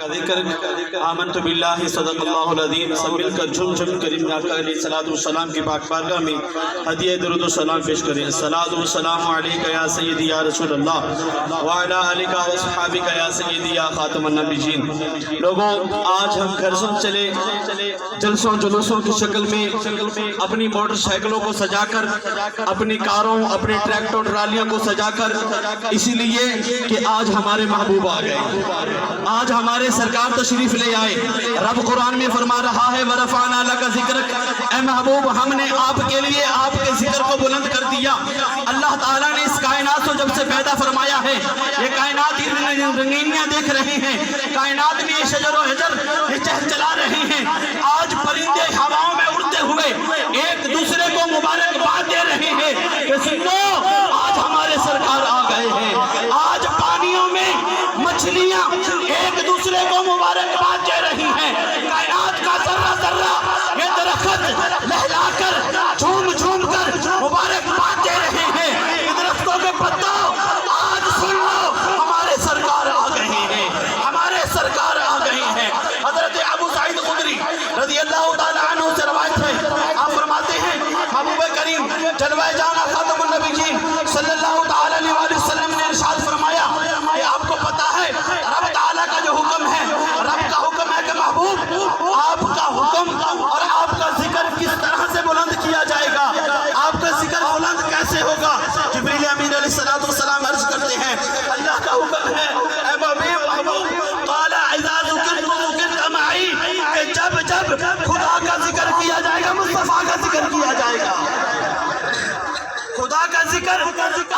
کا ذکر آمنت باللہ صدق اللہ العظیم سب مل کر جھم جھم کریم آقا علیہ الصلوۃ والسلام کی پاک بارگاہ میں ہدیہ درود و سلام پیش کریں۔ الصلاۃ والسلام علیک یا سیدی یا رسول اللہ وعلی آلک و اصحابک یا سیدی یا خاتم النبیین۔ لوگوں، آج ہم گھر سے چلے جلسوں جلوسوں کی شکل میں اپنی موٹر سائیکلوں کو سجا کر، اپنی کاروں، اپنے ٹریکٹر ٹرالیوں کو سجا کر، اسی لیے کہ آج ہمارے محبوب آ گئے، آج ہمارے سرکار تشریف لے آئے۔ رب قرآن میں فرما رہا ہے وَرَفَعْنَا لَكَ ذِكْرَكَ، اے محبوب ہم نے آپ کے لیے آپ کے ذکر کو بلند کر دیا۔ اللہ تعالیٰ نے اس کائنات کو جب سے پیدا فرمایا ہے، یہ کائنات رنگینیاں دیکھ رہے ہیں، کائنات میں یہ شجر و حجر یہ چہچلا رہے ہیں۔ آج پرندے ہواؤں میں اڑتے ہوئے ایک دوسرے کو مبارکباد دے رہے ہیں کہ سنو آج ہمارے سرکار آ گئے ہیں۔ آج پانیوں میں مچھلیاں ایک دوسرے کو مبارکباد دے رہی ہیں۔ کائنات کا ذرہ ذرہ یہ درخت لہلا کر جھوم جھوم کر مبارکباد دے رہے ہیں۔ درختوں کے پتوں آج سن لو ہمارے سرکار آ گئے ہیں، ہمارے سرکار آ گئے ہیں۔ حضرت ابو سعید خدری رضی اللہ تعالیٰ عنہ سے روایت ہے، آپ فرماتے ہیں محبوب کریم جلوہ جانا خاتم النبیین صلی اللہ تعالیٰ علیہ وسلم نے ارشاد فرمایا کہ آپ کو پتا ہے رب تعالیٰ کا جو حکم ہے، رب کا حکم ہے کہ محبوب آپ کا حکم اور آپ کا ذکر کس طرح سے بلند کیا جائے گا، آپ کا ذکر بلند کیسے ہوگا۔ جبریل امین علیہ السلام عرض کرتے ہیں اللہ کا حکم ہے اے محبوب قال اذا ذکرت ذکرت معی، کہ جب جب خدا کا ذکر کیا جائے گا مصطفیٰ کا ذکر کیا جائے گا۔ خدا کا ذکر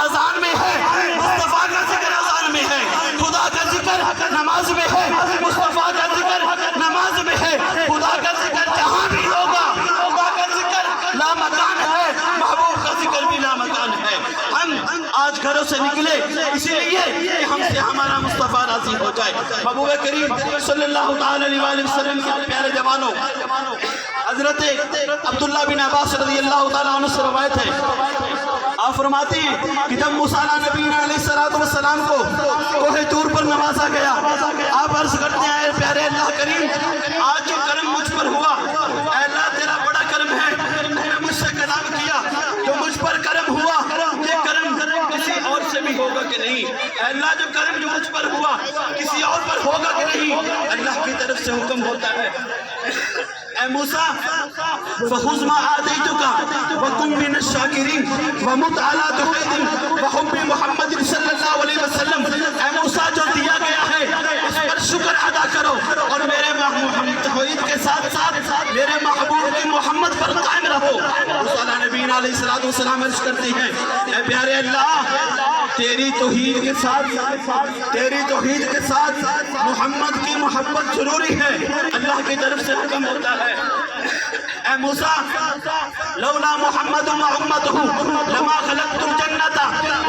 اذان میں ہے، مصطفیٰ کا ذکر اذان میں ہے۔ خدا کا ذکر نماز میں ہے، مصطفیٰ کا ذکر نماز میں ہے۔ خدا کا ذکر جہاں بھی ہوگا، خدا کا ذکر لامکان ہے، محبوب کا ذکر بھی لامکان ہے۔ ہم آج گھروں سے نکلے اسی لیے کہ ہم سے ہمارا مصطفیٰ راضی ہو جائے۔ محبوب کریم صلی اللہ تعالی علیہ وسلم کے پیارے جوانوں، حضرت عبداللہ بن عباس رضی اللہ تعالیٰ عنہ سے روایت ہے، آپ فرماتے ہیں کہ جب موسیٰ نبی علیہ السلام کو کوہ طور پر نوازا گیا، آپ عرض کرتے ہیں اے پیارے اللہ کریم آج جو کرم مجھ پر ہوا، اے اللہ تیرا بڑا کرم ہے، تو نے مجھ سے کلام کیا، جو مجھ پر کرم ہوا یہ کرم کسی اور سے بھی ہوگا کہ نہیں، اے اللہ جو کرم جو مجھ پر ہوا کسی اور پر ہوگا کہ نہیں۔ اللہ کی طرف سے حکم ہوتا ہے اے موسیٰ فخذ ما آتیتک وکن من الشاکرین ومت علی توحید وحب محمد صلی اللہ علیہ وسلم، اے موسیٰ جو دیا گیا ہے اس پر شکر ادا کرو اور میرے محمد توحید کے ساتھ ساتھ میرے محبوب کی محمد پر قائم رہو۔ موسیٰ نبی علیہ السلام عرض کرتے ہیں اے پیارے اللہ تیری توحید کے ساتھ محمد کی محبت ضروری ہے۔ اللہ کی طرف سے حکم ہوتا ہے اے موسیٰ لولا محمد و امتہ لما خلقت الجنت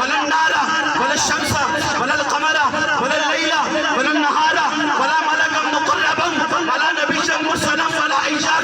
ولا النار ولا الشمس ولا القمر ولا اللیل ولا النہار ولا ملکا مقربا ولا نبیا مرسلا ولا عیسیٰ۔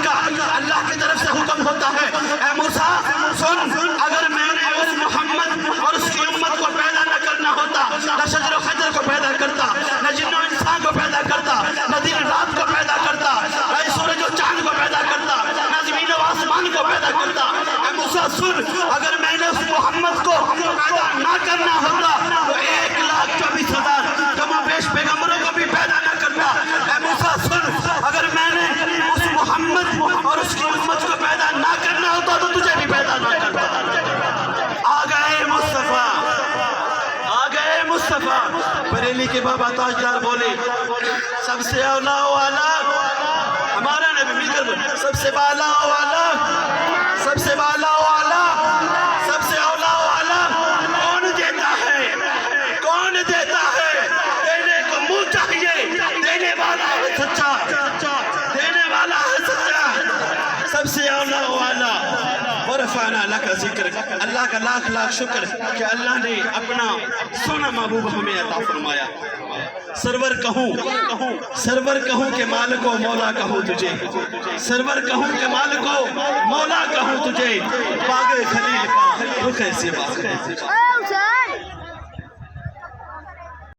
اللہ کی طرف سے حکم ہوتا ہے اے موسیٰ سن، اگر میں نے اس محمد اور اس کی امت کو پیدا نہ کرنا ہوتا، نہ شجر و حجر کو پیدا کرتا، نہ جن و انسان کو پیدا کرتا، نہ دن رات کو پیدا کرتا، نہ سورج و چاند کو پیدا کرتا، نہ زمین و آسمان کو پیدا کرتا۔ اے موسیٰ سن، اگر میں نے اس محمد کو پیدا نہ کرنا ہوتا تو 1,24,000 کم و بیش پیغمبروں کو بھی پیدا نہ کرتا۔ اے موسیٰ سن، اگر میں نے اس محمد اور اس کی امت کو پیدا نہ کرنا ہوتا تو تجھے بھی پیدا نہ کرتا۔ آ گئے مصطفیٰ، آ گئے مصطفیٰ۔ بریلی کے بابا تاجدار بولے سب سے اولا والا ہمارا نبی، مل کر بولے سب سے بالا والا، سب سے بالا والا، سب سے اولا والا کون دیتا ہے، کون دیتا ہے؟ دینے کو منہ چاہیے، دینے والا ہے سچا، دینے والا ہے سچا، سب سے اولا والا۔ ورفعنا لک ذکرک، اللہ کا لاکھ لاکھ شکر کہ اللہ نے اپنا سونا محبوب ہمیں عطا فرمایا۔ سرور کہوں کہ مالک و مولا کہوں تجھے، سرور کہوں کہ مالک و مولا کہوں تجھے، باغ خلیل کا رخ سے باغ